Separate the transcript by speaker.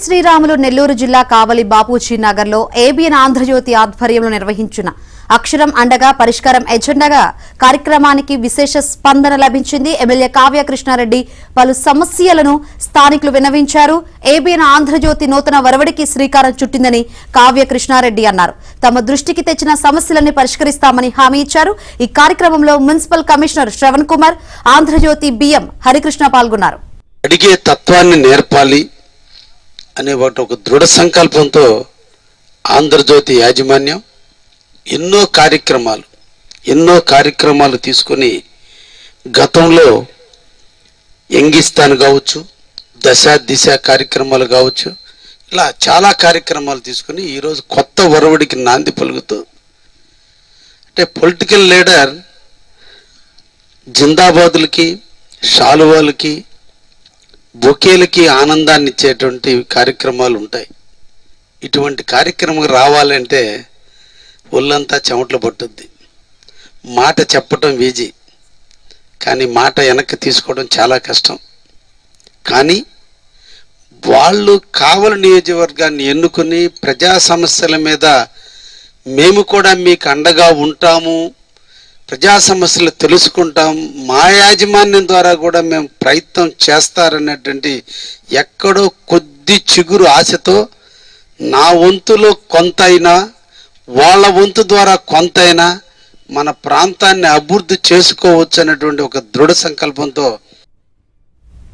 Speaker 1: శ్రీరాములు నెల్లూరు జిల్లా కావలి బాపూజీ నగర్లో ఏబిఎన్ ఆంధ్రజ్యోతి ఆధ్వర్యంలో నిర్వహించిన అక్షరం అండగా పరిష్కారం ఎజెండాగా కార్యక్రమానికి విశేష స్పందన లభించింది. ఎమ్మెల్యే కావ్య కృష్ణారెడ్డి పలు సమస్యలను స్థానికులు విన్నవించారు. ఏబిఎన్ ఆంధ్రజ్యోతి నూతన వరవడికి శ్రీకారం చుట్టిందని కావ్య కృష్ణారెడ్డి అన్నారు. తమ దృష్టికి తెచ్చిన సమస్యలన్నీ పరిష్కరిస్తామని హామీ ఇచ్చారు. ఈ కార్యక్రమంలో municipal commissioner Shravan Kumar, Andhrajyothy BM Harikrishna పాల్గొన్నారు.
Speaker 2: అడిగే తత్వాన్ని నేర్పాలి అనే ఒక దృఢ సంకల్పంతో ఆంధ్రజ్యోతి యాజమాన్యం ఎన్నో కార్యక్రమాలు తీసుకొని గతంలో ఎంగిస్తాను కావచ్చు, దశ దిశ కార్యక్రమాలు కావచ్చు, ఇలా చాలా కార్యక్రమాలు తీసుకుని ఈరోజు కొత్త ఒరవడికి నాంది పలుకుతూ, అంటే పొలిటికల్ లీడర్ జిందాబాదులకి, శాలువాలకి, బొకేలకి ఆనందాన్ని ఇచ్చేటువంటి కార్యక్రమాలు ఉంటాయి. ఇటువంటి కార్యక్రమం రావాలంటే ఒళ్ళంతా చెమటలు పట్టుద్ది. మాట చెప్పటం ఈజీ, కానీ మాట వెనక్కి తీసుకోవడం చాలా కష్టం. కానీ వాళ్ళు కావలి నియోజకవర్గాన్ని ఎన్నుకుని ప్రజా సమస్యల మీద మేము కూడా మీకు అండగా ఉంటాము, ప్రజా సమస్యలు తెలుసుకుంటాం, మా యాజమాన్యం ద్వారా కూడా మేము ప్రయత్నం చేస్తారనేటువంటి ఎక్కడో కొద్ది చిగురు ఆశతో నా వంతులో కొంతైనా, వాళ్ళ వంతు ద్వారా కొంతైనా మన ప్రాంతాన్ని అభివృద్ధి చేసుకోవచ్చు అనేటువంటి ఒక దృఢ సంకల్పంతో